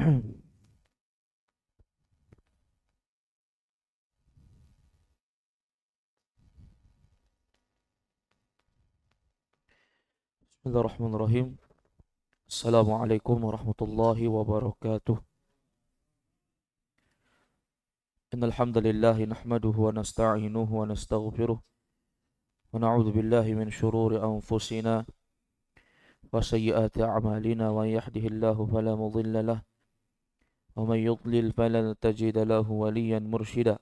Bismillahirrahmanirrahim. Assalamualaikum warahmatullahi wabarakatuh. Innal hamdalillah nahmaduhu wa nasta'inuhu wa nastaghfiruh wa na'udzu billahi min shururi anfusina wa sayyiati a'malina wa yahdihillahu fala mudilla lah wa man yudlil falan tajida lahu waliyan mursyida.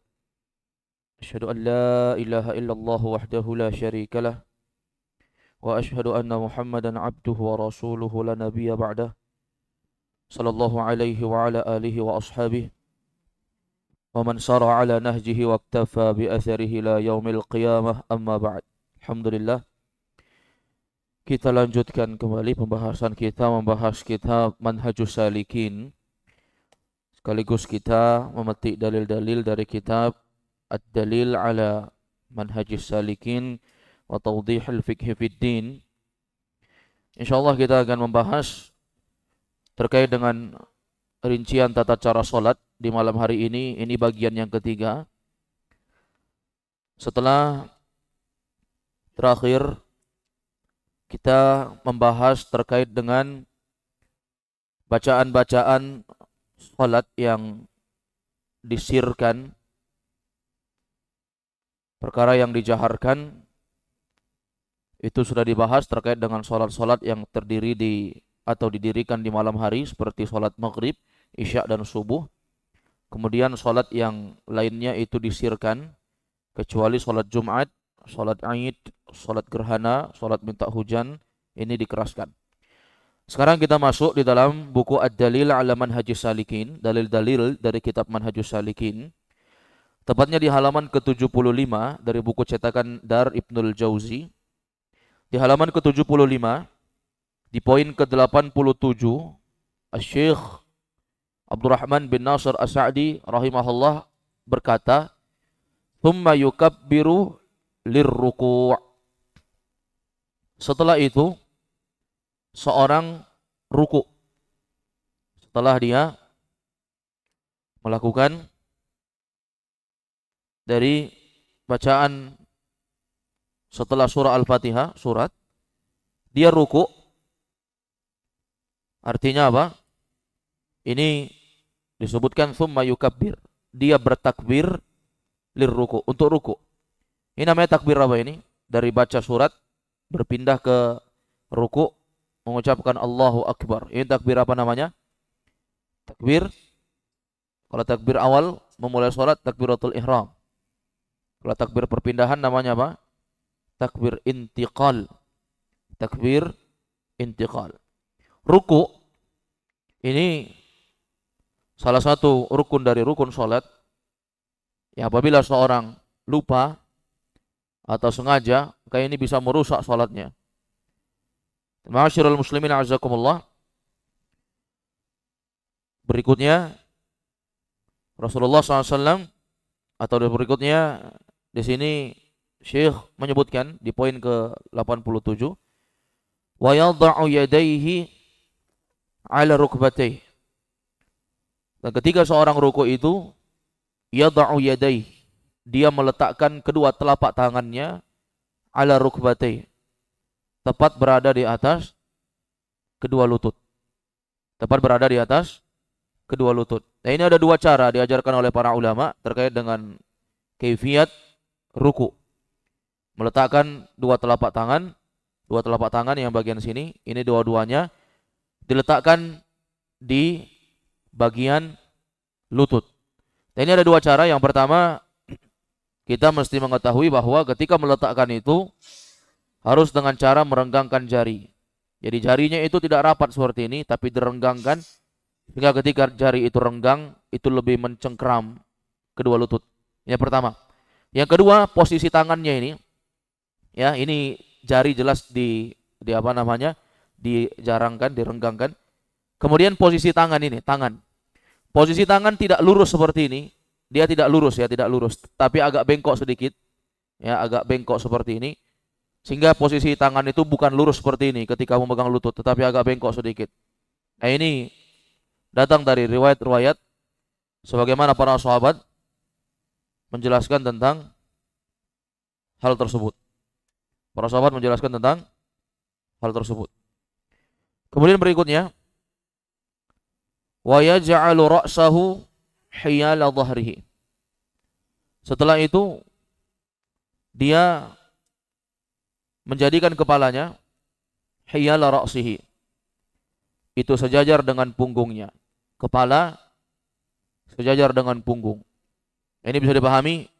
Asyhadu an la ilaha illallah wahdahu la syarika lah wa asyhadu anna Muhammadan abduhu wa rasuluhu la nabiyya ba'dah. Sallallahu alaihi wa ala alihi wa ashabihi ومن سار على نهجه واكتفى بأثره إلى يوم القيامة أما بعد. Alhamdulillah, kita lanjutkan kembali pembahasan kita membahas kitab Manhajus Salikin, sekaligus kita memetik dalil-dalil dari kitab Ad-Dalil ala Manhajus Salikin wa Tawdihul Fiqh fid Din. Insyaallah kita akan membahas terkait dengan rincian tata cara salat di malam hari ini. Ini bagian yang ketiga. Setelah terakhir kita membahas terkait dengan bacaan-bacaan salat yang disirkan, perkara yang dijaharkan, itu sudah dibahas terkait dengan salat-salat yang terdiri atau didirikan di malam hari seperti salat maghrib, isya dan subuh. Kemudian salat yang lainnya itu disirkan, kecuali salat Jumat, salat Aid, salat gerhana, salat minta hujan, ini dikeraskan. Sekarang kita masuk di dalam buku Ad-Dalil ala Manhajus Salikin, dalil-dalil dari kitab Manhajus Salikin. Tepatnya di halaman ke-75 dari buku cetakan Dar Ibnul Jauzi. Di halaman ke-75 di poin ke-87, Asy-Syaikh Abdurrahman bin Nasir As-Sa'di rahimahullah berkata, "Tsumma yukabbiru lirruku'." Setelah itu seorang ruku. Setelah dia melakukan dari bacaan setelah surah Al-Fatihah, dia ruku. Artinya apa? Ini disebutkan tsumma yukabbir. Dia bertakbir lirruku, untuk ruku. Ini namanya takbir apa ini? Dari baca surat berpindah ke ruku, mengucapkan Allahu Akbar. Ini takbir apa namanya? Takbir. Kalau takbir awal memulai salat, takbiratul ihram. Kalau takbir perpindahan namanya apa? Takbir intiqal. Takbir intiqal. Ruku ini salah satu rukun dari rukun salat yang apabila seorang lupa atau sengaja, kayak ini bisa merusak salatnya. Ma'asyiral muslimin a'azakumullah. Berikutnya Rasulullah SAW, atau berikutnya di sini Syekh menyebutkan di poin ke-87, wa yadha'u yadayhi 'ala rukbatayhi. Dan ketika seorang ruku itu, yadha'u yadayhi, dia meletakkan kedua telapak tangannya 'ala rukbatayhi, tepat berada di atas kedua lutut. Tepat berada di atas kedua lutut. Nah, ini ada dua cara diajarkan oleh para ulama terkait dengan kaifiyat ruku. Meletakkan dua telapak tangan yang bagian sini, ini dua-duanya diletakkan di bagian lutut. Dan ini ada dua cara. Yang pertama, kita mesti mengetahui bahwa ketika meletakkan itu harus dengan cara merenggangkan jari. Jadi jarinya itu tidak rapat seperti ini, tapi direnggangkan sehingga ketika jari itu renggang, itu lebih mencengkram kedua lutut. Yang pertama. Yang kedua, posisi tangannya ini. Ya, ini jari jelas dijarangkan, direnggangkan. Kemudian posisi tangan ini, posisi tangan tidak lurus seperti ini. Dia tidak lurus, tapi agak bengkok sedikit. Ya, agak bengkok seperti ini. Sehingga posisi tangan itu bukan lurus seperti ini ketika memegang lutut, tetapi agak bengkok sedikit. Nah, ini datang dari riwayat-riwayat sebagaimana para sahabat menjelaskan tentang hal tersebut. Para sahabat menjelaskan tentang hal tersebut. Kemudian berikutnya, wa yaj'alu ra'sahu hiyala dhahrihi. Setelah itu dia menjadikan kepalanya hiyala ra'sihi, itu sejajar dengan punggungnya. Kepala sejajar dengan punggung. Ini bisa dipahami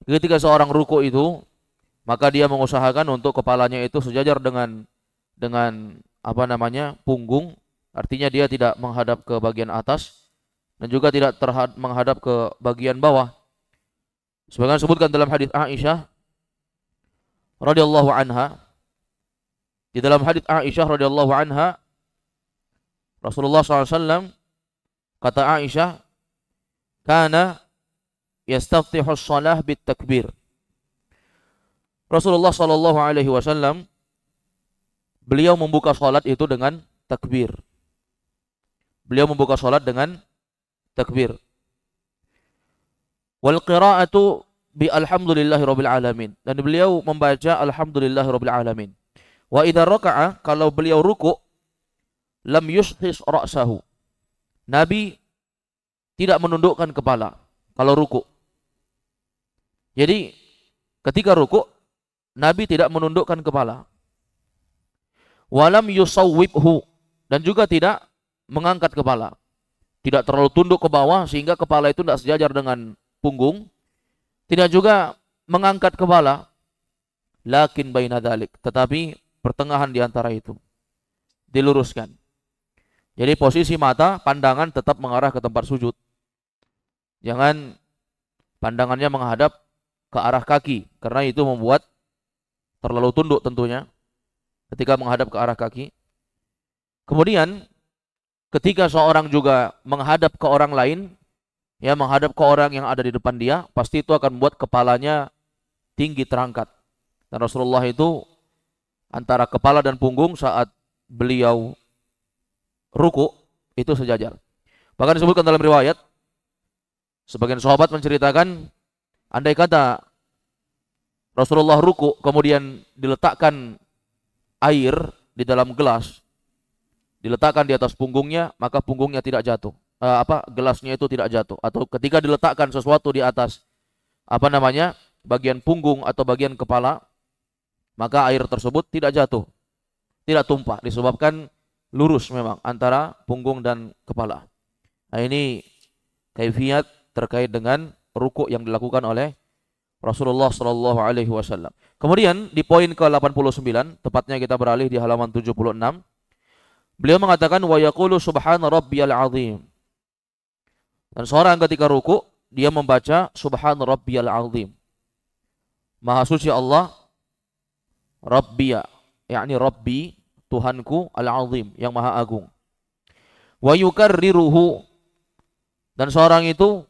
ketika seorang ruku itu, maka dia mengusahakan untuk kepalanya itu sejajar dengan punggung. Artinya dia tidak menghadap ke bagian atas dan juga tidak menghadap ke bagian bawah. Sebagaimana disebutkan dalam hadis Aisyah radhiyallahu anha. Di dalam hadis Aisyah radhiyallahu anha, Rasulullah SAW, kata Aisyah, kana yastaftihu shalah bit takbir. Rasulullah sallallahu alaihi wasallam beliau membuka salat itu dengan takbir. Beliau membuka salat dengan takbir. Wal qira'atu bi alhamdulillahirabbil alamin, dan beliau membaca alhamdulillahirabbil alamin. Wa idza raka'a, kalau beliau ruku', lam yushkhis ra'sahu. Nabi tidak menundukkan kepala kalau ruku'. Jadi ketika ruku' Nabi tidak menundukkan kepala. Walam yusawwibhu, dan juga tidak mengangkat kepala. Tidak terlalu tunduk ke bawah sehingga kepala itu tidak sejajar dengan punggung. Tidak juga mengangkat kepala. Lakin baina dzalik, tetapi pertengahan di antara itu. Diluruskan. Jadi posisi mata, pandangan tetap mengarah ke tempat sujud. Jangan pandangannya menghadap ke arah kaki, karena itu membuat terlalu tunduk tentunya ketika menghadap ke arah kaki. Kemudian ketika seorang juga menghadap ke orang lain, ya, menghadap ke orang yang ada di depan dia, pasti itu akan membuat kepalanya tinggi terangkat. Dan Rasulullah itu antara kepala dan punggung saat beliau ruku itu sejajar. Bahkan disebutkan dalam riwayat, sebagian sahabat menceritakan, andai kata Rasulullah ruku kemudian diletakkan air di dalam gelas, diletakkan di atas punggungnya, maka punggungnya tidak jatuh. Gelasnya itu tidak jatuh. Atau ketika diletakkan sesuatu di atas bagian punggung atau bagian kepala, maka air tersebut tidak jatuh, tidak tumpah, disebabkan lurus memang antara punggung dan kepala. Nah, ini kaifiat terkait dengan ruku yang dilakukan oleh Rasulullah sallallahu alaihi wasallam. Kemudian di poin ke-89, tepatnya kita beralih di halaman 76. Beliau mengatakan wa yaqulu subhana rabbiyal azim. Dan seorang ketika ruku dia membaca subhana rabbiyal azim. Maha suci Allah, Rabbiya, yakni Rabbi, Tuhanku, al-azim, yang maha agung. Wa yukarriruhu, dan seorang itu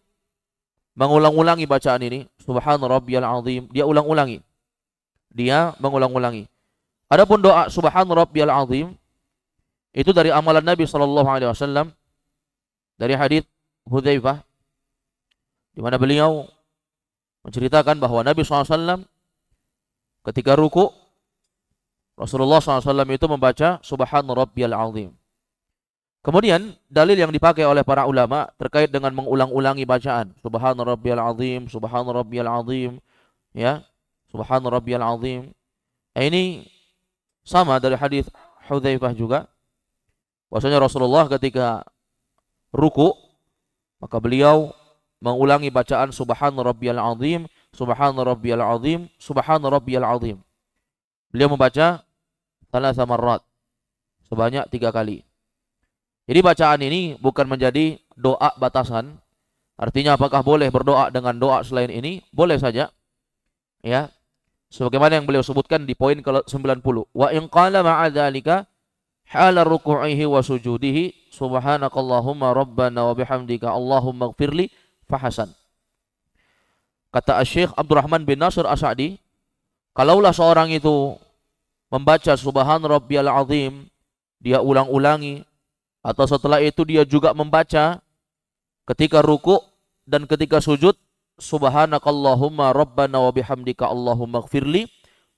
mengulang-ulangi bacaan ini, subhana rabbiyal azim, dia ulang-ulangi. Dia mengulang-ulangi. Adapun doa subhana rabbiyal azim itu dari amalan Nabi sallallahu alaihi wasallam, dari hadis Hudzaifah, di mana beliau menceritakan bahwa Nabi SAW ketika ruku, Rasulullah SAW itu membaca subhana rabbiyal azim. Kemudian dalil yang dipakai oleh para ulama terkait dengan mengulang-ulangi bacaan subhana rabbiyal azim, subhana rabbiyal azim, ya, subhana rabbiyal azim. Ini sama dari hadis Hudzaifah juga. Bahwasanya Rasulullah ketika ruku, maka beliau mengulangi bacaan subhana rabbiyal azim, subhana rabbiyal azim, subhana rabbiyal azim. Beliau membaca thalatha marrat, sebanyak 3 kali. Jadi bacaan ini bukan menjadi doa batasan. Artinya apakah boleh berdoa dengan doa selain ini? Boleh saja. Ya. Sebagaimana yang beliau sebutkan di poin ke-90. Wa in qala ma'a dzalika hala ruku'ihi wa sujudihi subhanakallahumma rabbana wa bihamdika allahumma ighfirli fahasan. Kata Syekh Abdurrahman bin Nasir As-Sa'di, kalaulah seorang itu membaca subhan rabbiyal azim, dia ulang-ulangi atau setelah itu dia juga membaca ketika ruku dan ketika sujud, subhanakallahumma rabbana wa bihamdika Allahumma ighfirli,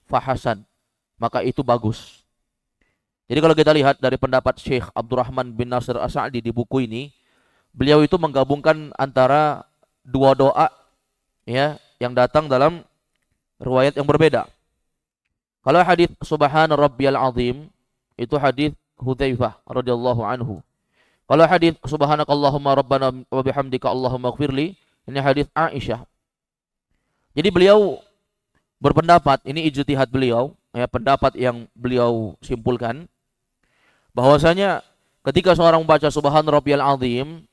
fahasan, maka itu bagus. Jadi kalau kita lihat dari pendapat Syekh Abdurrahman bin Nasir As-Sa'di di buku ini, beliau itu menggabungkan antara dua doa ya yang datang dalam riwayat yang berbeda. Kalau hadis subhana rabbiyal azim itu hadis Hudzaifah radhiyallahu anhu. Kalau hadis subhanakallahumma rabbana wa bihamdika Allahumma ighfirli, ini hadis Aisyah. Jadi beliau berpendapat, ini ijtihad beliau, ya, pendapat yang beliau simpulkan bahwasanya ketika seorang membaca subhan rabbiyal azim,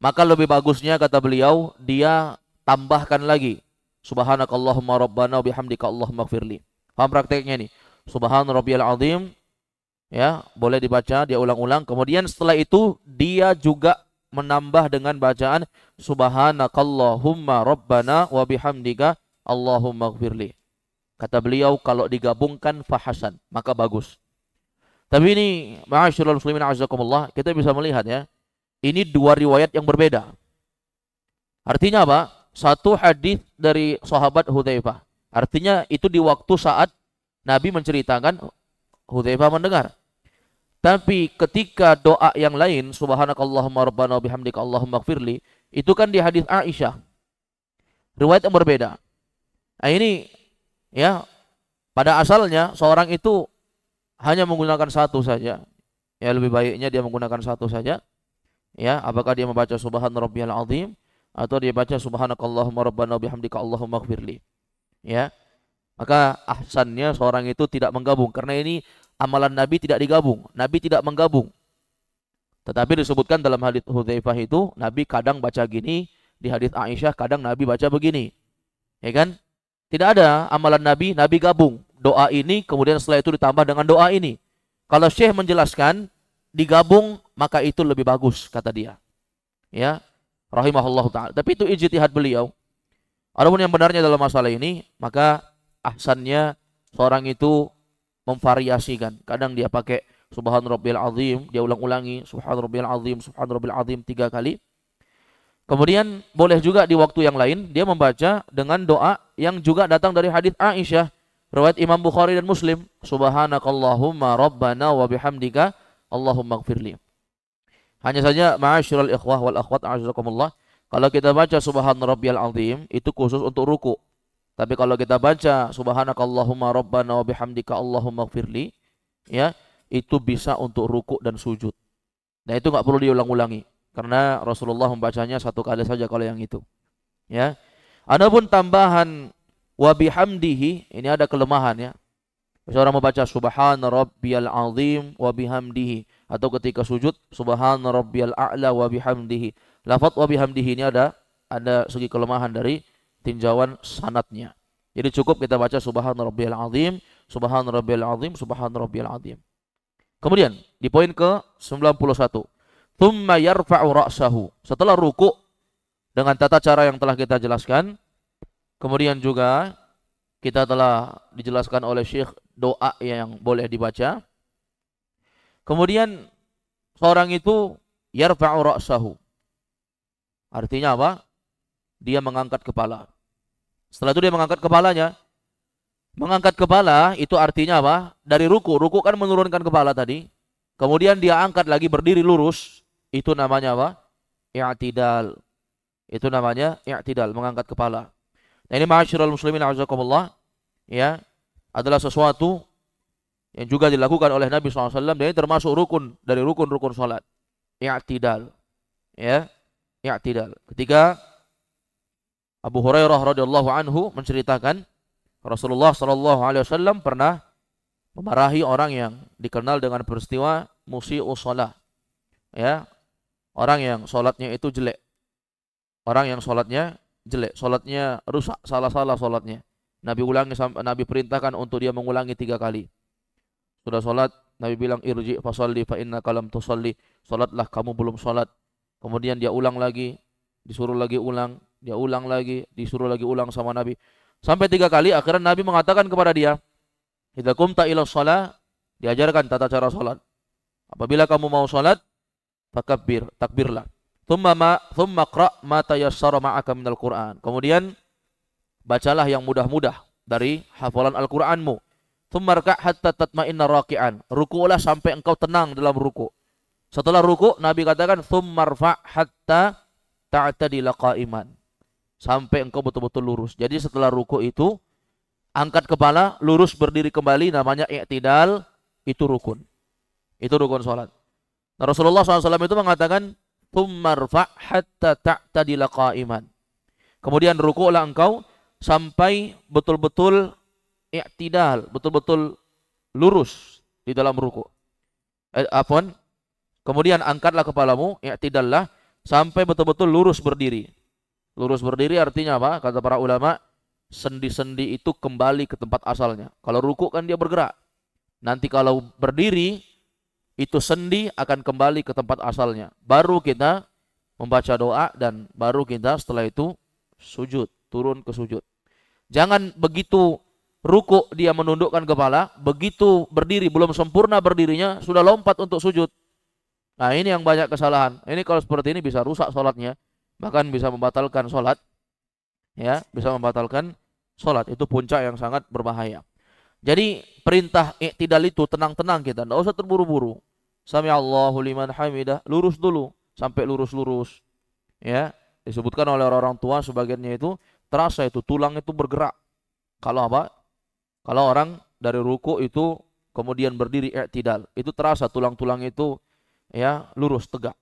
maka lebih bagusnya kata beliau dia tambahkan lagi subhanakallahumma rabbana wa bihamdika Allahumma ighfirli. Paham prakteknya nih? Subhan rabbiyal azim, ya, boleh dibaca, dia ulang-ulang. Kemudian setelah itu dia juga menambah dengan bacaan subhanakallahumma rabbana wa bihamdika Allahumma ighfirli. Kata beliau kalau digabungkan fahasan, maka bagus. Tapi ini ma'asyiral muslimin azakumullah, kita bisa melihat ya, ini dua riwayat yang berbeda. Artinya apa? Satu hadis dari sahabat Hudzaifah. Artinya itu di waktu saat Nabi menceritakan, Hudzaifah mendengar. Tapi ketika doa yang lain, subhanakallahumma rabbana wa bihamdika Allahumma ighfirli, itu kan di hadis Aisyah. Riwayat yang berbeda. Nah ini ya, pada asalnya seorang itu hanya menggunakan satu saja. Ya, lebih baiknya dia menggunakan satu saja. Ya, apakah dia membaca subhan rabbiyal azim atau dia baca subhanakallahumma rabbana wa bihamdika Allahumma ighfirli. Ya. Maka ahsannya seorang itu tidak menggabung, karena ini amalan Nabi tidak digabung, Nabi tidak menggabung. Tetapi disebutkan dalam hadis Hudzaifah itu Nabi kadang baca gini, di hadis Aisyah kadang Nabi baca begini. Ya kan? Tidak ada amalan Nabi, Nabi gabung doa ini kemudian setelah itu ditambah dengan doa ini. Kalau Syekh menjelaskan digabung maka itu lebih bagus kata dia. Ya, rahimahullah taala. Tapi itu ijtihad beliau. Adapun yang benarnya dalam masalah ini, maka ahsannya seorang itu memvariasikan. Kadang dia pakai subhan rabbiyal azim, dia ulang-ulangi subhan rabbiyal azim 3 kali. Kemudian boleh juga di waktu yang lain dia membaca dengan doa yang juga datang dari hadis Aisyah, riwayat Imam Bukhari dan Muslim, subhanakallahumma rabbana wa bihamdika Allahumma ighfirli. Hanya saja ma'asyiral ikhwah wal akhwat a'azakumullah, kalau kita baca subhan rabbiyal azim itu khusus untuk ruku. Tapi kalau kita baca subhanakallahumma rabbana wa bihamdika Allahumma ighfirli, ya, itu bisa untuk ruku dan sujud. Nah, itu enggak perlu diulang-ulangi karena Rasulullah membacanya 1 kali saja kalau yang itu. Ya. Adapun tambahan wa bihamdihi, ini ada kelemahan ya. Seorang membaca subhana rabbiyal azim wa bihamdihi, atau ketika sujud subhana rabbiyal a'la wa bihamdihi. Lafaz wa bihamdihi ini ada segi kelemahan dari tinjauan sanadnya. Jadi cukup kita baca subhana rabbiyal azim, subhana rabbiyal azim, subhana rabbiyal azim. Kemudian di poin ke-91, thumma yarfa'u ra'sahu, setelah ruku dengan tata cara yang telah kita jelaskan, kemudian juga kita telah dijelaskan oleh Syekh doa yang boleh dibaca. Kemudian seorang itu yarfa'u ra'sahu, artinya apa? Dia mengangkat kepala. Setelah itu dia mengangkat kepalanya. Mengangkat kepala itu artinya apa? Dari ruku. Ruku kan menurunkan kepala tadi. Kemudian dia angkat lagi berdiri lurus. Itu namanya apa? I'tidal. Itu namanya i'tidal, mengangkat kepala. Nah, ini ma'asyiral muslimin a'azakumullah, ya, adalah sesuatu yang juga dilakukan oleh Nabi SAW, dan ini termasuk rukun dari rukun-rukun salat. I'tidal. Ya, i'tidal. Ketika Abu Hurairah radhiyallahu anhu menceritakan Rasulullah SAW pernah memarahi orang yang dikenal dengan peristiwa musii'us shalah. Ya, orang yang salatnya itu jelek. Orang yang salatnya jelek, salatnya rusak, salah-salah salatnya. Nabi perintahkan untuk dia mengulangi 3 kali. Sudah salat, Nabi bilang irji fasalli fa innaka lam tusalli. Salatlah, kamu belum salat. Kemudian dia ulang lagi, disuruh lagi ulang, dia ulang lagi, disuruh lagi ulang sama Nabi. Sampai 3 kali, akhirnya Nabi mengatakan kepada dia, idza qumta ila shalah, diajarkan tata cara salat. Apabila kamu mau salat, fakabbir, takbirlah. Thumma qra' ma tayassara ma'aka minal Qur'an. Kemudian bacalah yang mudah-mudah dari hafalan Al-Qur'anmu. Thumma rka' hatta tatma'inna raki'an. Ruku'lah sampai engkau tenang dalam ruku'. Setelah ruku' Nabi katakan thumma rfa' hatta ta'tadila qa'iman. Sampai engkau betul-betul lurus. Jadi setelah ruku' itu angkat kepala, lurus berdiri kembali, namanya i'tidal, itu rukun. Itu rukun salat. Nah, Rasulullah SAW itu mengatakan thumma rfa' hatta ta'tadila qa'iman. Kemudian ruku'lah engkau sampai betul-betul i'tidal, betul-betul lurus di dalam ruku'. Kemudian angkatlah kepalamu, i'tidallah sampai betul-betul lurus berdiri. Lurus berdiri artinya apa? Kata para ulama, sendi-sendi itu kembali ke tempat asalnya. Kalau ruku' kan dia bergerak. Nanti kalau berdiri, itu sendi akan kembali ke tempat asalnya. Baru kita membaca doa dan baru kita setelah itu sujud, turun ke sujud. Jangan begitu ruku' dia menundukkan kepala, begitu berdiri belum sempurna berdirinya sudah lompat untuk sujud. Nah, ini yang banyak kesalahan. Ini kalau seperti ini bisa rusak sholatnya, bahkan bisa membatalkan sholat. Ya, bisa membatalkan sholat. Itu puncak yang sangat berbahaya. Jadi perintah i'tidal itu tenang-tenang kita, tidak usah terburu-buru. Sami'allahu liman hamidah, lurus dulu sampai lurus-lurus. Ya, disebutkan oleh orang-orang tua sebagiannya itu terasa itu tulang itu bergerak. Kalau apa? Kalau orang dari ruku itu kemudian berdiri i'tidal, itu terasa tulang-tulang itu ya lurus tegak.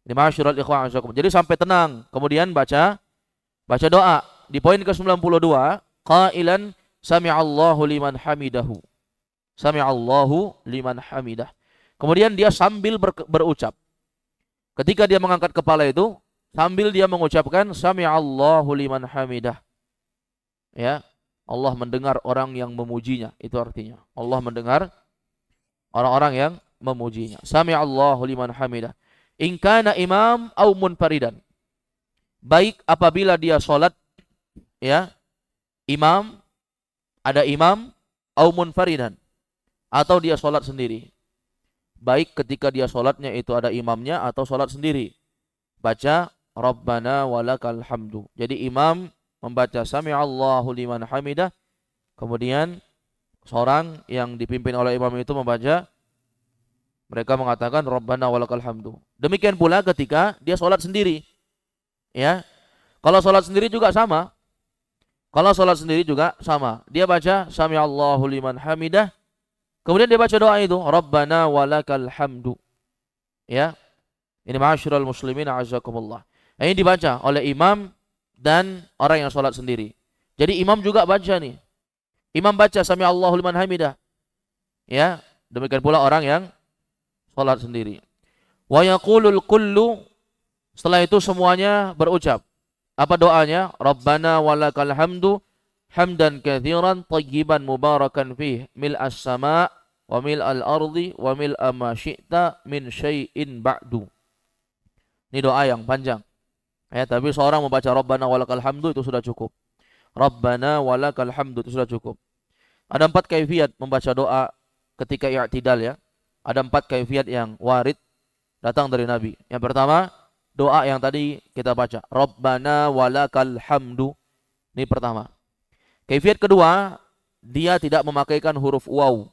Ini masyarul ikhwan azakum. Jadi sampai tenang, kemudian baca doa. Di poin ke-92, qailan sami'allahu liman hamidahu. Sami'allahu liman hamidah. Kemudian dia sambil berucap. Ketika dia mengangkat kepala itu, sambil dia mengucapkan sami'allahu liman hamidah. Ya, Allah mendengar orang yang memujinya. Itu artinya. Allah mendengar orang-orang yang memujinya. Sami'allahu liman hamidah. In kana imam au munfaridan. Baik apabila dia salat ya, ada imam au munfaridan, atau dia salat sendiri. Baik ketika dia salatnya itu ada imamnya atau salat sendiri. Baca Rabbana walakal hamdu. Jadi imam membaca sami'allahu liman hamidah, kemudian seorang yang dipimpin oleh imam itu membaca, mereka mengatakan Rabbana walakal hamdu. Demikian pula ketika dia salat sendiri. Ya. Kalau salat sendiri juga sama. Dia baca sami'allahu liman hamidah. Kemudian dia baca doa itu, Rabbana walakal hamdu. Ya. Ini ma'asyiral muslimin a'azakumullah. Ini dibaca oleh imam dan orang yang salat sendiri. Jadi imam juga baca nih. Imam baca sami'allahu liman hamidah. Ya. Demikian pula orang yang salat sendiri. Wa yaqulul kullu, setelah itu semuanya berucap. Apa doanya? Rabbana walakal hamdu hamdan katsiran thayyiban mubarakan fih mil'as sama' wa mil'al ardi wa mil'a ma syi'ta min syai'in ba'du. Ini doa yang panjang. Ya, tapi seorang membaca Rabbana walakal hamdu itu sudah cukup. Rabbana walakal hamdu itu sudah cukup. Ada 4 kaifiat membaca doa ketika i'tidal ya. Ada 4 kaifiat yang warid datang dari Nabi. Yang pertama, doa yang tadi kita baca, Rabbana walakal hamdu. Ini pertama. Kaifiat kedua, dia tidak memakaikan huruf waw.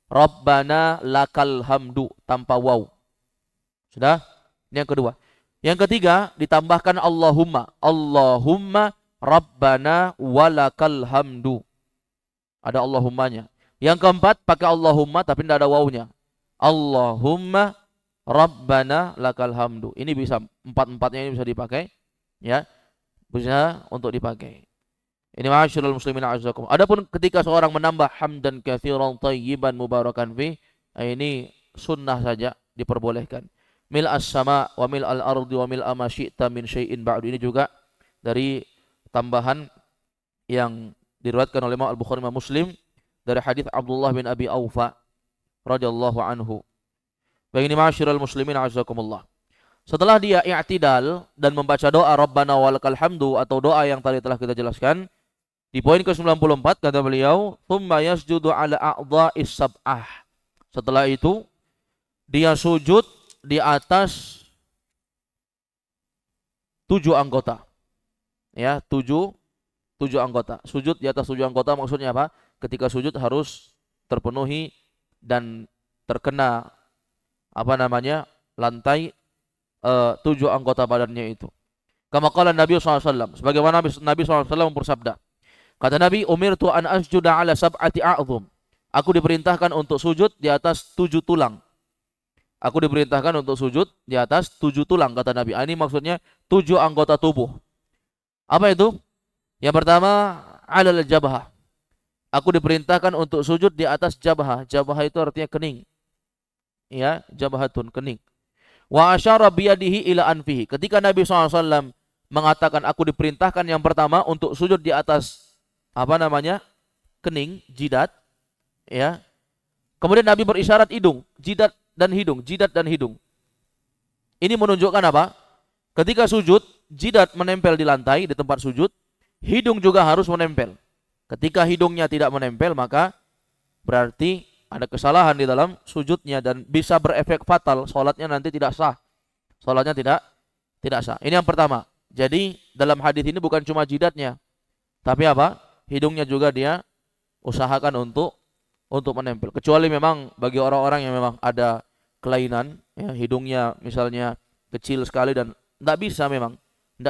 Rabbana lakal hamdu tanpa waw. Sudah? Ini yang kedua. Yang ketiga, ditambahkan Allahumma. Allahumma Rabbana walakal hamdu. Ada Allahummanya. Yang keempat, pakai Allahumma tapi tidak ada wawnya. Allahumma Rabbana lakal hamdu. Ini bisa, 4-4-nya ini bisa dipakai. Ya, bisa untuk dipakai. Ini ma'asyiral muslimin a'azakum. Adapun ketika seorang menambah hamdan katsiran thayyiban mubarakan fi, ini sunnah saja, diperbolehkan. Mil as-sama wa mil al-ardi wa mil ma syi'ta min syai'in ba'du. Ini juga dari tambahan yang diriwayatkan oleh Imam Al-Bukhari dan Muslim dari hadis Abdullah bin Abi Aufa radhiyallahu anhu. Baik, ini ma'asyiral muslimin a'azakumullah. Setelah dia i'tidal dan membaca doa Rabbana walakal hamdu atau doa yang tadi telah kita jelaskan, di poin ke-94 kata beliau, "Tsumma yasjudu 'ala a'dha'is sab'ah." Setelah itu dia sujud di atas 7 anggota. Ya, 7 anggota. Sujud di atas 7 anggota maksudnya apa? Ketika sujud harus terpenuhi dan terkena lantai 7 anggota badannya itu. Kama qala Nabi SAW, sebagaimana Nabi SAW bersabda. Kata Nabi, umirtu an asjuda ala sab'ati a'zum. Aku diperintahkan untuk sujud di atas 7 tulang. Aku diperintahkan untuk sujud di atas 7 tulang, kata Nabi. Ini maksudnya 7 anggota tubuh. Apa itu? Yang pertama, alal jabhah. Aku diperintahkan untuk sujud di atas jabhah. Jabhah itu artinya kening. Ya, jabhatun, kening. Wa asyara biyadihi ila anfihi. Ketika Nabi SAW mengatakan aku diperintahkan yang pertama untuk sujud di atas kening, jidat, ya. Kemudian Nabi berisyarat hidung, jidat dan hidung, jidat dan hidung. Ini menunjukkan apa? Ketika sujud, jidat menempel di lantai di tempat sujud, hidung juga harus menempel. Ketika hidungnya tidak menempel, maka berarti ada kesalahan di dalam sujudnya dan bisa berefek fatal, sholatnya nanti tidak sah. Sholatnya tidak sah. Ini yang pertama. Jadi dalam hadis ini bukan cuma jidatnya, tapi apa? Hidungnya juga dia usahakan untuk menempel. Kecuali memang bagi orang-orang yang memang ada kelainan, ya, hidungnya misalnya kecil sekali dan tidak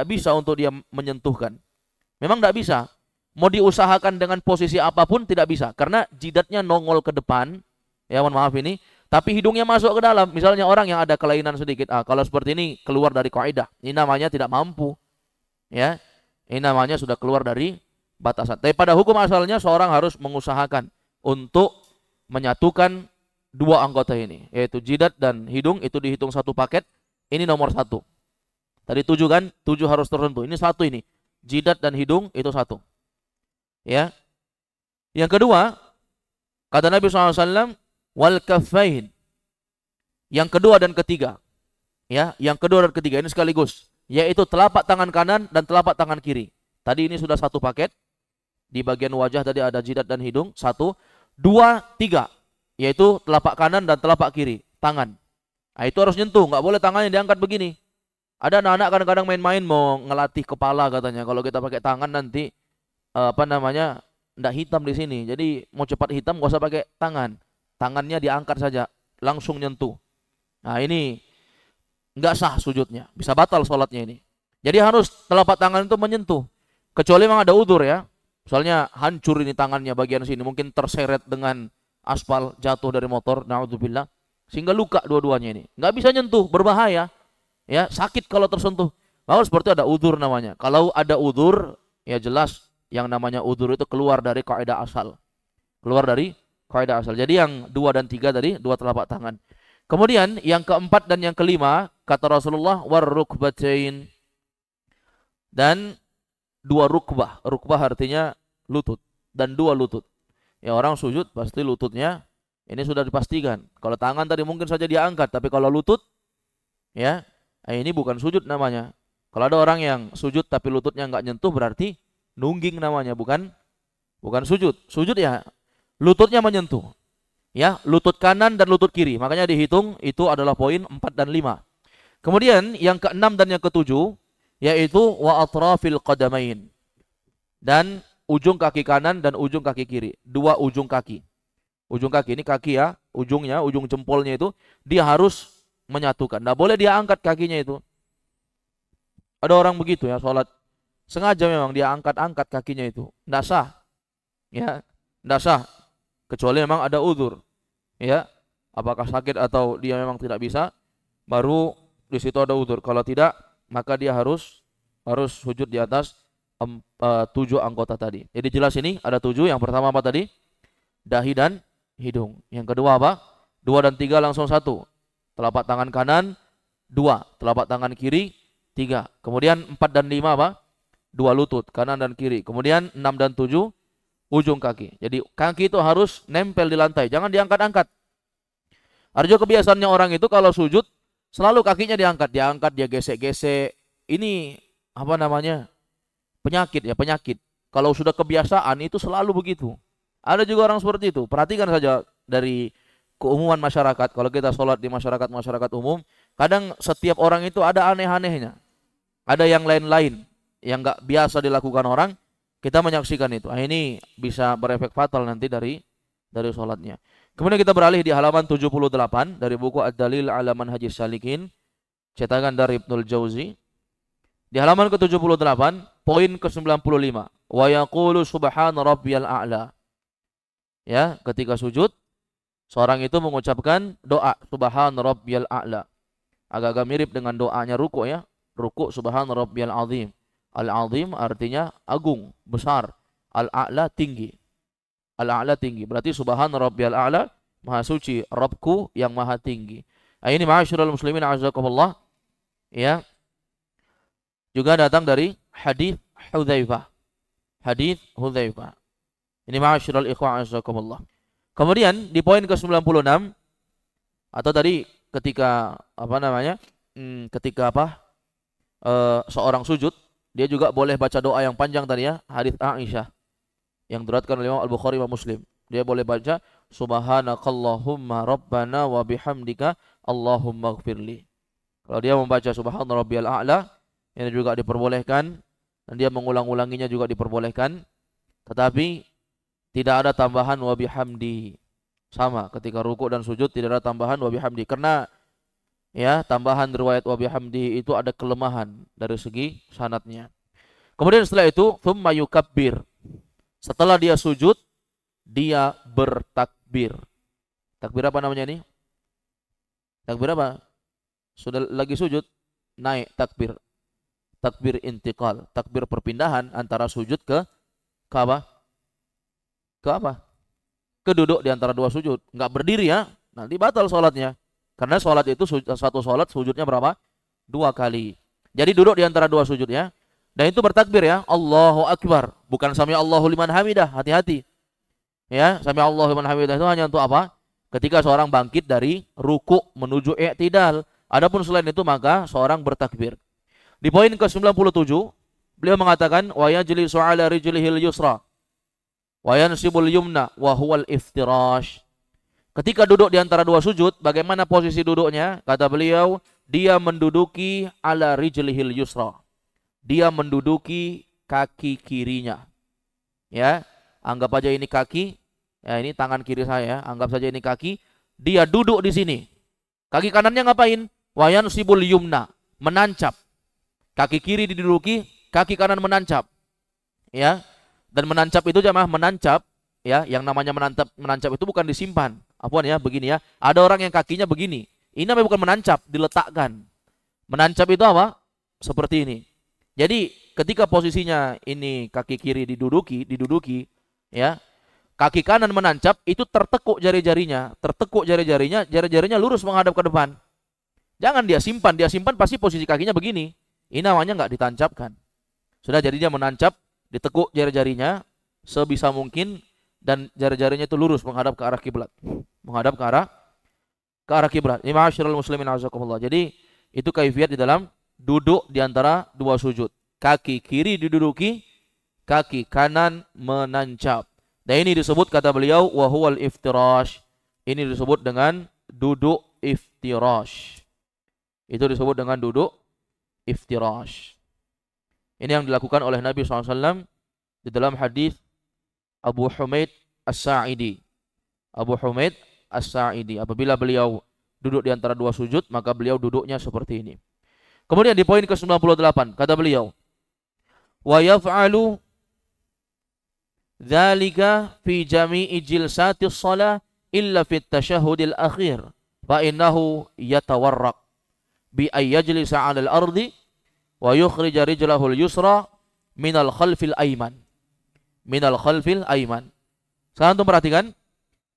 bisa untuk dia menyentuhkan. Memang tidak bisa. Mau diusahakan dengan posisi apapun tidak bisa, karena jidatnya nongol ke depan, ya mohon maaf ini, tapi hidungnya masuk ke dalam. Misalnya orang yang ada kelainan sedikit, kalau seperti ini keluar dari kaidah, ini namanya tidak mampu, ya, ini namanya sudah keluar dari batasan. Tapi pada hukum asalnya seorang harus mengusahakan untuk menyatukan 2 anggota ini, yaitu jidat dan hidung, itu dihitung satu paket. Ini nomor 1. Tadi 7 kan, 7 harus tertentu. Ini 1 ini, jidat dan hidung itu 1. Ya. Yang kedua, kata Nabi SAW, wal kaffain. Yang kedua dan ketiga. Ya, yang kedua dan ketiga ini sekaligus, yaitu telapak tangan kanan dan telapak tangan kiri. Tadi ini sudah 1 paket. Di bagian wajah tadi ada jidat dan hidung, 1, 2, 3, yaitu telapak kanan dan telapak kiri, tangan. Nah, itu harus nyentuh, nggak boleh tangannya diangkat begini. Ada anak-anak kadang-kadang main-main mau ngelatih kepala katanya. Kalau kita pakai tangan nanti enggak hitam di sini. Jadi mau cepat hitam nggak usah pakai tangan. Tangannya diangkat saja, langsung nyentuh. Nah, ini nggak sah sujudnya, bisa batal sholatnya ini. Jadi harus telapak tangan itu menyentuh. Kecuali memang ada udzur, ya. Misalnya hancur ini tangannya bagian sini, mungkin terseret dengan aspal, jatuh dari motor, naudzubillah, sehingga luka dua-duanya ini. Nggak bisa nyentuh, berbahaya. Ya, sakit kalau tersentuh. Lalu seperti ada udzur namanya. Kalau ada udzur, ya jelas yang namanya udzur itu keluar dari kaidah asal. Keluar dari kaidah asal. Jadi yang 2 dan 3 tadi 2 telapak tangan. Kemudian yang keempat dan yang kelima, kata Rasulullah, warrukbatain, dan 2 rukbah. Rukbah artinya lutut, dan 2 lutut. Ya, orang sujud pasti lututnya ini sudah dipastikan. Kalau tangan tadi mungkin saja dia angkat, tapi kalau lutut, ya, ini bukan sujud namanya. Kalau ada orang yang sujud tapi lututnya nggak nyentuh, berarti nungging namanya, bukan sujud. Sujud ya lututnya menyentuh. Ya, lutut kanan dan lutut kiri. Makanya dihitung itu adalah poin 4 dan 5. Kemudian yang ke-6 dan yang ke-7 yaitu wa atrafil qadamain. Dan ujung kaki kanan dan ujung kaki kiri. 2 ujung kaki. Ujung kaki ini kaki, ya, ujungnya, ujung jempolnya itu dia harus menyatukan. Nggak boleh dia angkat kakinya itu. Ada orang begitu, ya, sholat sengaja memang dia angkat-angkat kakinya itu. Nggak sah. Ya, nggak sah. Kecuali memang ada udzur. Ya, apakah sakit atau dia memang tidak bisa, baru di situ ada udzur. Kalau tidak, maka dia harus sujud di atas 7 anggota tadi. Jadi jelas ini ada 7. Yang pertama apa tadi? Dahi dan hidung. Yang kedua apa? 2 dan 3 langsung 1. Telapak tangan kanan 2, telapak tangan kiri 3. Kemudian 4 dan 5 apa? 2 lutut kanan dan kiri. Kemudian 6 dan 7 ujung kaki. Jadi kaki itu harus nempel di lantai, jangan diangkat-angkat. Ada juga kebiasaannya orang itu kalau sujud selalu kakinya diangkat, dia gesek-gesek. Ini penyakit, ya, penyakit. Kalau sudah kebiasaan itu selalu begitu. Ada juga orang seperti itu. Perhatikan saja dari keumuman masyarakat. Kalau kita sholat di masyarakat umum, kadang setiap orang itu ada aneh-anehnya. ada yang lain-lain yang nggak biasa dilakukan orang, kita menyaksikan itu. Nah, ini bisa berefek fatal nanti dari sholatnya. Kemudian kita beralih di halaman 78 dari buku Ad-Dalil ala Manhajis Salikin, cetakan dari Ibnul Jauzi. Di halaman ke-78, poin ke-95. Wa yaqulu subhana rabbiyal a'la. Ya, ketika sujud, seorang itu mengucapkan doa subhana rabbiyal a'la. Agak-agak mirip dengan doanya ruku ya. Ruku subhana rabbiyal azim. Al-azim artinya agung, besar. Al-a'la tinggi. Al-a'la tinggi. Berarti subhana rabbiyal a'la, maha suci Rabbku yang maha tinggi. Nah, ini ma'asyiral muslimin a'azakumullah. Ya. Juga datang dari hadis Hudzaifah. Hadis Hudzaifah. Ini ma'asyiral ikhwan a'azakumullah. Kemudian di poin ke-96 atau tadi ketika seorang sujud, dia juga boleh baca doa yang panjang tadi ya, hadis Aisyah yang diriwayatkan oleh Imam Al-Bukhari dan Muslim. Dia boleh baca subhanakallahumma rabbana wa bihamdika Allahumma ighfirli. Kalau dia membaca subhana rabbiyal a'la, ini juga diperbolehkan, dan dia mengulang-ulanginya juga diperbolehkan, tetapi tidak ada tambahan wa bihamdi. Sama ketika ruku dan sujud tidak ada tambahan wa bihamdi, karena ya tambahan riwayat wa bihamdi itu ada kelemahan dari segi sanadnya. Kemudian setelah itu thumma yukabbir. Setelah dia sujud, dia bertakbir. Takbir apa namanya ini? Takbir apa? Sudah lagi sujud, naik takbir. Takbir intiqal, takbir perpindahan antara sujud ke apa? Ke apa? Ke duduk di antara dua sujud. Enggak berdiri ya, nanti batal sholatnya. Karena sholat itu satu sholat sujudnya berapa? 2 kali. Jadi duduk di antara dua sujud ya. Dan itu bertakbir ya, Allahu Akbar. Bukan sami Allahu liman hamidah, hati-hati. Ya, sami Allahu liman hamidah itu hanya untuk apa? Ketika seorang bangkit dari ruku menuju i'tidal. Adapun selain itu maka seorang bertakbir. Di poin ke-97, beliau mengatakan wa yajlisu ala rijlihil yusra wa yansibul yumna wa huwal iftirash. Ketika duduk di antara dua sujud, bagaimana posisi duduknya? Kata beliau, dia menduduki ala rijlihil yusra. Dia menduduki kaki kirinya. Ya, anggap aja ini kaki, ya ini tangan kiri saya, anggap saja ini kaki. Dia duduk di sini. Kaki kanannya ngapain? Wa yansibul yumna, menancap. Kaki kiri diduduki, kaki kanan menancap. Ya. Dan menancap itu jamaah menancap, ya, yang namanya menancap itu bukan disimpan. Apaan ya, begini ya. Ada orang yang kakinya begini. Ini namanya bukan menancap, diletakkan. Menancap itu apa? Seperti ini. Jadi ketika posisinya ini kaki kiri diduduki, ya. Kaki kanan menancap, itu tertekuk jari-jarinya, jari-jarinya lurus menghadap ke depan. Jangan dia simpan pasti posisi kakinya begini. Ini namanya nggak ditancapkan. Sudah, jadi dia menancap, ditekuk jari-jarinya sebisa mungkin, dan jari-jarinya itu lurus menghadap ke arah kiblat. Menghadap ke arah kiblat. Ini ma'asyiral muslimin azakumullah. Jadi itu kaifiat di dalam duduk di antara dua sujud. Kaki kiri diduduki, kaki kanan menancap. Dan ini disebut kata beliau wa huwal iftirash. Ini disebut dengan duduk iftirash. Itu disebut dengan duduk iftirash. Ini yang dilakukan oleh Nabi SAW di dalam hadis Abu Humaid As-Sa'idi. Abu Humaid As-Sa'idi. Apabila beliau duduk di antara dua sujud, maka beliau duduknya seperti ini. Kemudian di poin ke-98, kata beliau, wa yaf'alu dzalika fi jami'i jilsatis shalah illa fit tasyahhudil akhir fa innahu yatawarraq bi ay yajlisa 'alal ardi wa yukhrija rijlahul yusra minal khalfil ayman. Minal khalfil ayman. Sekarang antum perhatikan,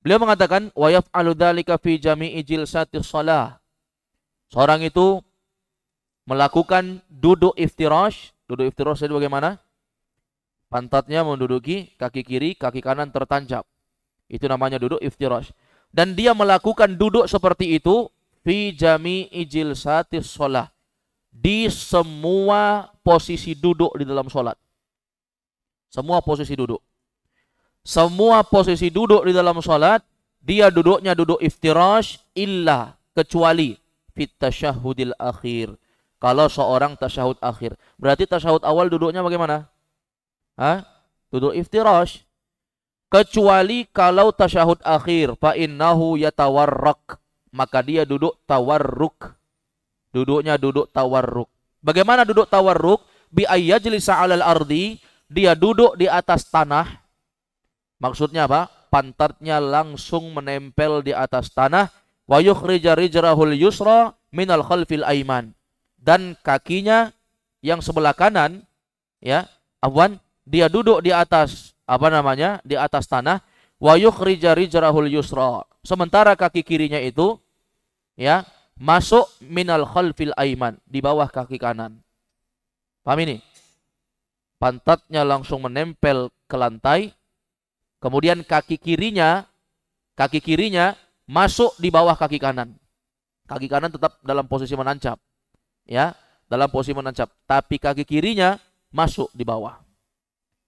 beliau mengatakan wa yaf'alu dzalika fi jami'i jilsatis shalah. Seorang itu melakukan duduk iftirash. Duduk iftirash itu bagaimana? Pantatnya menduduki kaki kiri, kaki kanan tertancap. Itu namanya duduk iftirash. Dan dia melakukan duduk seperti itu fi jami'i jilsatis shalah. Di semua posisi duduk di dalam sholat. Semua posisi duduk. Semua posisi duduk di dalam sholat, dia duduknya duduk iftirash illa, kecuali fit tasyahhudil akhir. kalau seorang tasyahud akhir. Berarti tasyahud awal duduknya bagaimana? Duduk iftirash. Kecuali kalau tasyahud akhir, fa innahu yatawarrak, maka dia duduk tawarruk. Duduknya duduk tawarruk. Bagaimana duduk tawarruk? Bi ayyajlisa 'alal ardi, dia duduk di atas tanah. Maksudnya apa? Pantatnya langsung menempel di atas tanah. Wa yukhrija rijrahul yusra minal khalfil aiman. Dan kakinya yang sebelah kanan, ya, dia duduk di atas di atas tanah. Wa yukhrija rijrahul yusra. Sementara kaki kirinya itu, ya, masuk minal khalfil aiman, di bawah kaki kanan. Paham ini? Pantatnya langsung menempel ke lantai. Kemudian kaki kirinya masuk di bawah kaki kanan. Kaki kanan tetap dalam posisi menancap. Ya, dalam posisi menancap. Tapi kaki kirinya masuk di bawah.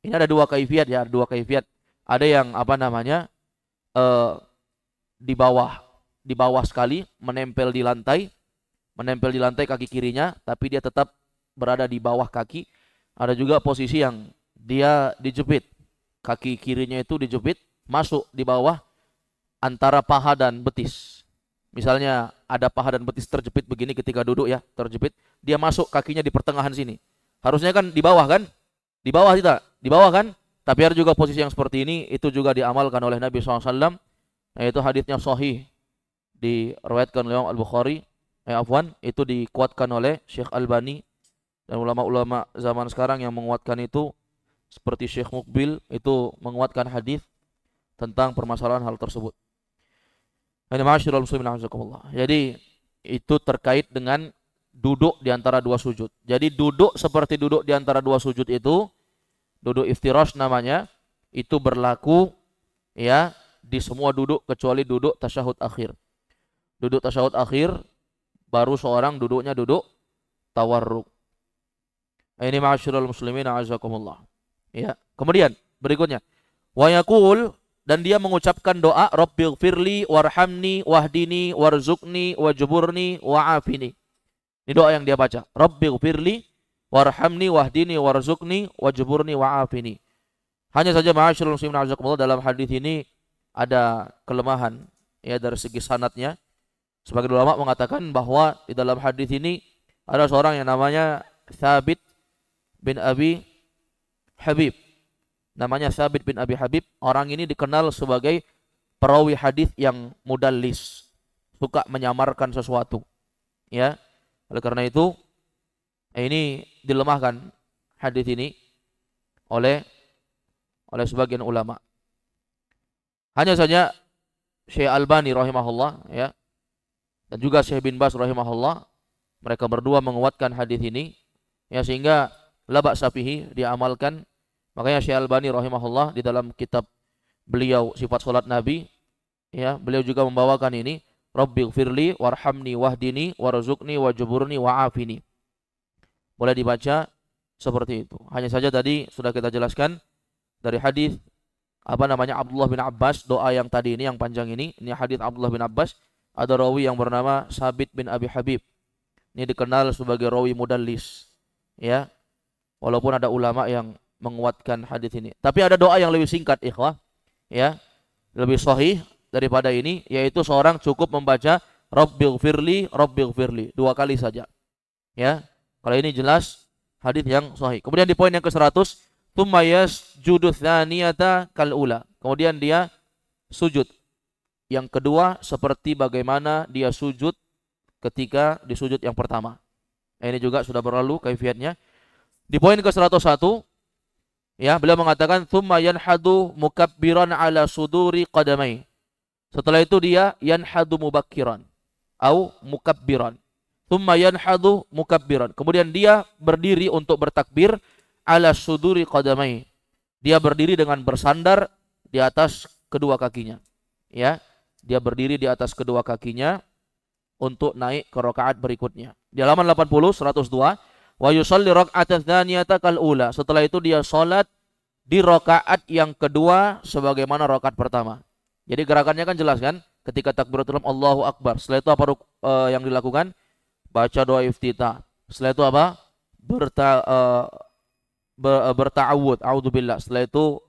Ini ada dua kaifiat ya, Ada yang di bawah sekali, menempel di lantai kaki kirinya, tapi dia tetap berada di bawah kaki. Ada juga posisi yang dia dijepit. Kaki kirinya itu dijepit, masuk di bawah antara paha dan betis. Misalnya ada paha dan betis terjepit begini ketika duduk ya, terjepit, dia masuk kakinya di pertengahan sini. Harusnya kan di bawah kan? Di bawah tidak? Di bawah kan? Tapi ada juga posisi yang seperti ini, itu juga diamalkan oleh Nabi SAW. Yaitu hadisnya sahih, diriwayatkan oleh Al-Bukhari. Itu dikuatkan oleh Syekh Albani dan ulama-ulama zaman sekarang yang menguatkan itu, seperti Syekh Muqbil, itu menguatkan hadis tentang permasalahan hal tersebut. Jadi itu terkait dengan duduk di antara dua sujud. Jadi duduk seperti duduk di antara dua sujud itu, duduk iftirash namanya, itu berlaku ya di semua duduk kecuali duduk tasyahud akhir. Duduk tasyahud akhir baru seorang duduknya duduk tawarruk. Ini ma'asyiral muslimin a'azakumullah. Ya, kemudian berikutnya wa yaqul, dan dia mengucapkan doa, Rabbighfirli warhamni wahdini warzuqni wajburni wa'afini. Ini doa yang dia baca. Rabbighfirli warhamni wahdini warzuqni wajburni wa'afini. Hanya saja ma'asyiral muslimin a'azakumullah, dalam hadis ini ada kelemahan ya dari segi sanadnya. Sebagian ulama mengatakan bahwa di dalam hadis ini ada seorang yang namanya Thabit bin Abi Habib. Namanya Thabit bin Abi Habib. Orang ini dikenal sebagai perawi hadis yang mudallis, suka menyamarkan sesuatu. Ya, oleh karena itu ini dilemahkan hadis ini oleh sebagian ulama. Hanya saja Syekh Albani rahimahullah ya, dan juga Syekh bin Baz rahimahullah, mereka berdua menguatkan hadis ini ya, sehingga la ba'sa fihi, diamalkan. Makanya Syekh Albani rahimahullah di dalam kitab beliau Sifat Salat Nabi ya, beliau juga membawakan ini, Rabbighfirli warhamni wahdini warzuqni wajburni wa'afini. Boleh dibaca seperti itu. Hanya saja tadi sudah kita jelaskan dari hadis Abdullah bin Abbas, doa yang tadi ini yang panjang ini hadis Abdullah bin Abbas, ada rawi yang bernama Thabit bin Abi Habib. Ini dikenal sebagai rawi mudallis ya. Walaupun ada ulama yang menguatkan hadis ini. Tapi ada doa yang lebih singkat ikhwah ya, lebih sahih daripada ini, yaitu seorang cukup membaca Rabbighfirli Rabbighfirli 2 kali saja. Ya. Kalau ini jelas hadis yang sahih. Kemudian di poin yang ke-100, tsumma yasjudu tsaniyata kal ula. Kemudian dia sujud yang kedua seperti bagaimana dia sujud ketika di sujud yang pertama. Ini juga sudah berlalu kaifiatnya. Di poin ke-101 ya, beliau mengatakan tsumma yanhadu mukabbiran ala suduri qadamai. Setelah itu dia yanhadu mubakkiran atau mukabbiran. Tsumma yanhadu mukabbiran. Kemudian dia berdiri untuk bertakbir ala suduri qadamai. Dia berdiri dengan bersandar di atas kedua kakinya. Ya, dia berdiri di atas kedua kakinya untuk naik ke rakaat berikutnya. Di halaman 80 102, wa yusalli raka'atan tsaniyata kal ula. Setelah itu dia salat di rakaat yang kedua sebagaimana rakaat pertama. Jadi gerakannya kan jelas kan? Ketika takbiratul ihram Allahu akbar. Setelah itu apa yang dilakukan? Baca doa iftitah. Setelah itu apa? Berta'awud, a'udzubillah. Setelah itu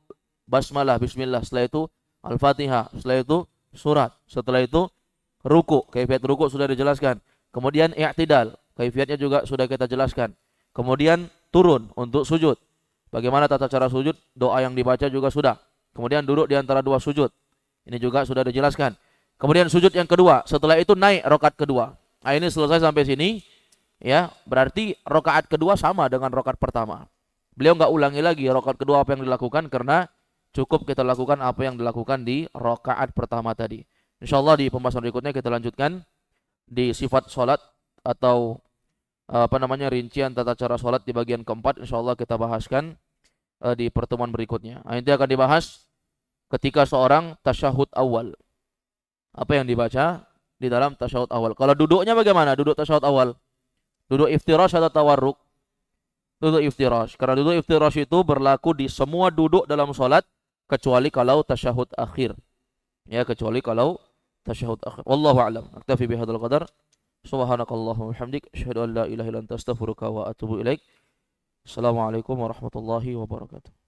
basmalah, bismillah. Setelah itu al-fatihah. Setelah itu surat. Setelah itu ruku. Kaifiat ruku sudah dijelaskan. Kemudian i'tidal. Kaifiatnya juga sudah kita jelaskan. Kemudian turun untuk sujud. Bagaimana tata cara sujud? Doa yang dibaca juga sudah. Kemudian duduk di antara dua sujud. Ini juga sudah dijelaskan. Kemudian sujud yang kedua. Setelah itu naik rakaat kedua. Nah, ini selesai sampai sini. Ya, berarti rakaat kedua sama dengan rakaat pertama. Beliau nggak ulangi lagi rakaat kedua apa yang dilakukan karena cukup kita lakukan apa yang dilakukan di rakaat pertama tadi. Insyaallah di pembahasan berikutnya kita lanjutkan di sifat sholat atau rincian tata cara sholat di bagian keempat. Insyaallah kita bahaskan di pertemuan berikutnya. Nah, ini akan dibahas ketika seorang tasyahud awal. Apa yang dibaca di dalam tasyahud awal. Kalau duduknya bagaimana? Duduk tasyahud awal. Duduk iftirash atau tawarruk? Duduk iftirash. Karena duduk iftirash itu berlaku di semua duduk dalam sholat kecuali kalau tasyahud akhir. Ya, kecuali kalau tasyahud akhir. Wallahu a'lam. Aktafi bihadzal qadar. Subhanakallahumma wa bihamdik asyhadu an la ilaha illa anta astaghfiruka wa atubu ilaik. Assalamualaikum warahmatullahi wabarakatuh.